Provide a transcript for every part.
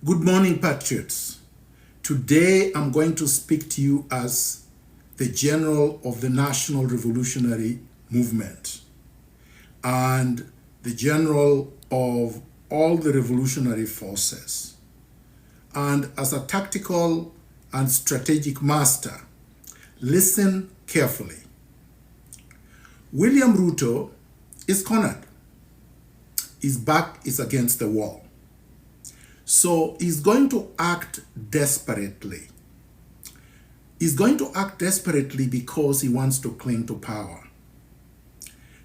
Good morning, patriots. Today I'm going to speak to you as the general of the National Revolutionary Movement and the general of all the revolutionary forces. And as a tactical and strategic master, listen carefully. William Ruto is cornered. His back is against the wall. So he's going to act desperately. He's going to act desperately because he wants to cling to power.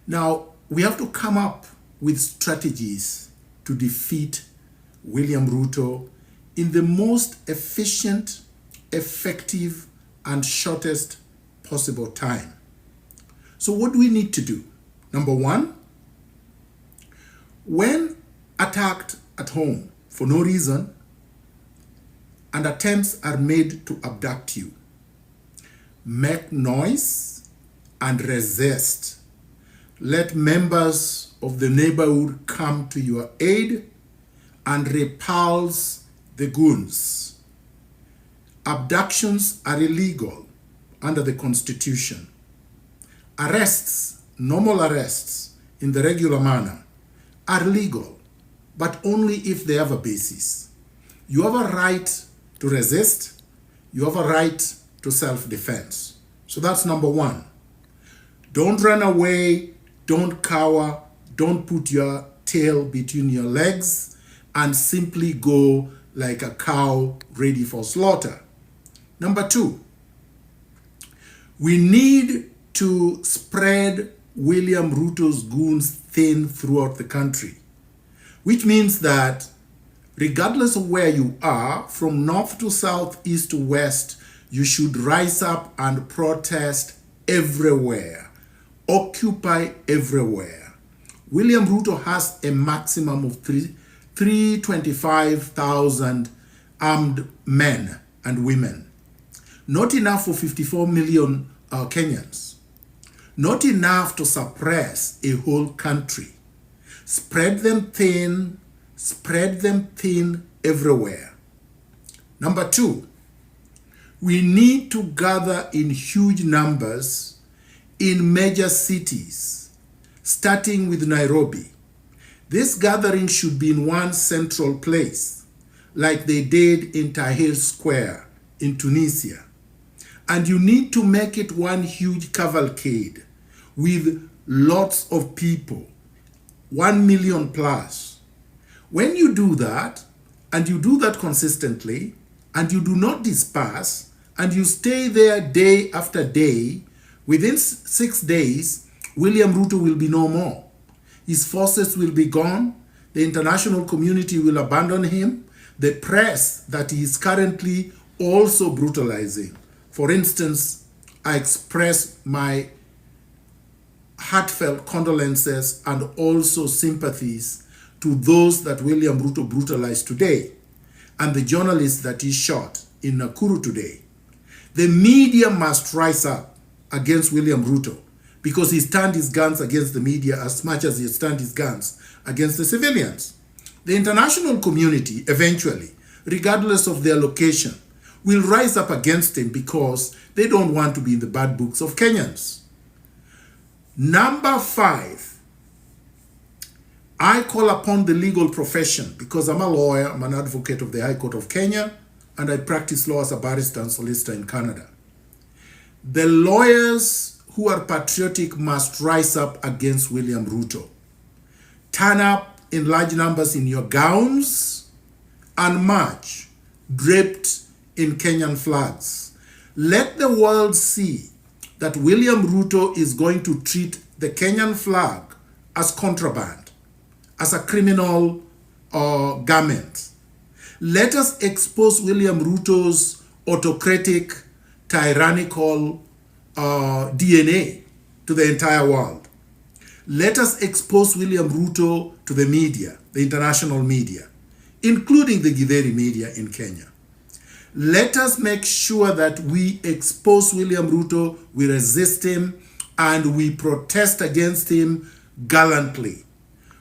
Now, we have to come up with strategies to defeat William Ruto in the most efficient, effective, and shortest possible time. So what do we need to do? Number one, when attacked at home, for no reason, and attempts are made to abduct you, make noise and resist. Let members of the neighborhood come to your aid and repulse the goons. Abductions are illegal under the Constitution. Arrests, normal arrests in the regular manner, are legal, but only if they have a basis. You have a right to resist. You have a right to self-defense. So that's number one. Don't run away. Don't cower. Don't put your tail between your legs and simply go like a cow ready for slaughter. Number two, we need to spread William Ruto's goons thin throughout the country, which means that regardless of where you are, from north to south, east to west, you should rise up and protest everywhere, occupy everywhere. William Ruto has a maximum of 325,000 armed men and women. Not enough for 54 million Kenyans. Not enough to suppress a whole country. Spread them thin everywhere. Number two, we need to gather in huge numbers in major cities, starting with Nairobi. This gathering should be in one central place, like they did in Tahrir Square in Tunisia. And you need to make it one huge cavalcade with lots of people, 1 million plus. When you do that, and you do that consistently, and you do not disperse, and you stay there day after day, within 6 days, William Ruto will be no more. His forces will be gone. The international community will abandon him. The press that he is currently also brutalizing. For instance, I express my heartfelt condolences and also sympathies to those that William Ruto brutalized today and the journalists that he shot in Nakuru today. The media must rise up against William Ruto because he turned his guns against the media as much as he turned his guns against the civilians. The international community eventually, regardless of their location, will rise up against him because they don't want to be in the bad books of Kenyans. Number five, I call upon the legal profession because I'm a lawyer, I'm an advocate of the High Court of Kenya, and I practice law as a barrister and solicitor in Canada. The lawyers who are patriotic must rise up against William Ruto. Turn up in large numbers in your gowns and march, draped in Kenyan flags. Let the world see that William Ruto is going to treat the Kenyan flag as contraband, as a criminal garment. Let us expose William Ruto's autocratic, tyrannical DNA to the entire world. Let us expose William Ruto to the media, the international media, including the Githeri media in Kenya. Let us make sure that we expose William Ruto, we resist him, and we protest against him gallantly.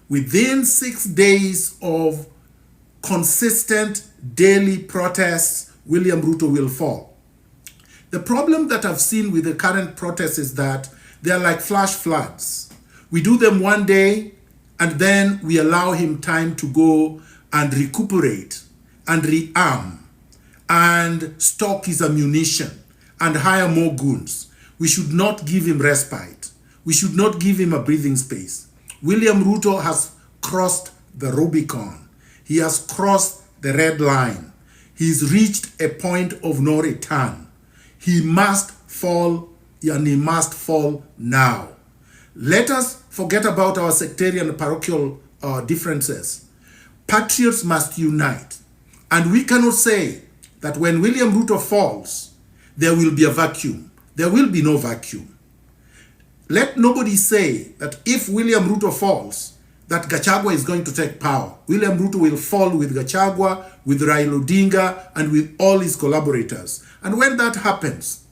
Within 6 days of consistent daily protests, William Ruto will fall. The problem that I've seen with the current protests is that they are like flash floods. We do them one day and then we allow him time to go and recuperate and rearm and stock his ammunition and hire more goons. We should not give him respite. We should not give him a breathing space. William Ruto has crossed the Rubicon. He has crossed the red line. He's reached a point of no return. He must fall, and he must fall now. Let us forget about our sectarian and parochial differences. Patriots must unite. And we cannot say that when William Ruto falls, there will be a vacuum. There will be no vacuum. Let nobody say that if William Ruto falls, that Gachagua is going to take power. William Ruto will fall with Gachagua, with Raila Odinga, and with all his collaborators. And when that happens,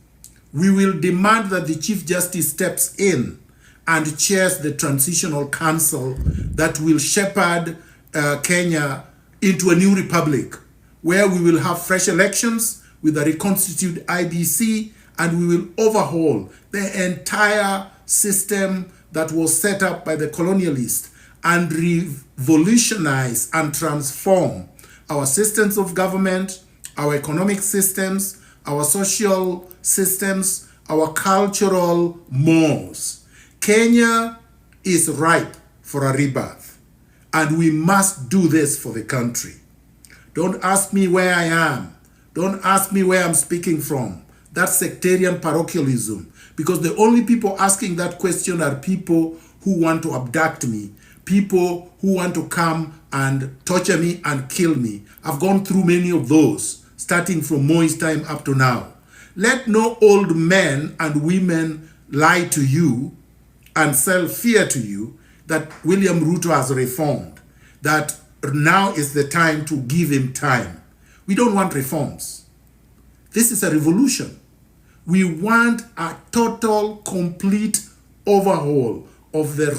we will demand that the Chief Justice steps in and chairs the transitional council that will shepherd Kenya into a new republic, where we will have fresh elections with a reconstituted IBC, and we will overhaul the entire system that was set up by the colonialists and revolutionize and transform our systems of government, our economic systems, our social systems, our cultural mores. Kenya is ripe for a rebirth, and we must do this for the country. Don't ask me where I am. Don't ask me where I'm speaking from. That's sectarian parochialism, because the only people asking that question are people who want to abduct me, people who want to come and torture me and kill me. I've gone through many of those, starting from Moi's time up to now. Let no old men and women lie to you and sell fear to you that William Ruto has reformed, that now is the time to give him time. We don't want reforms. This is a revolution. We want a total, complete overhaul of the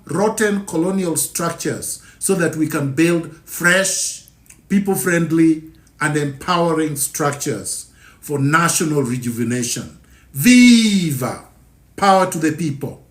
rotten colonial structures so that we can build fresh, people-friendly, and empowering structures for national rejuvenation. Viva! Power to the people.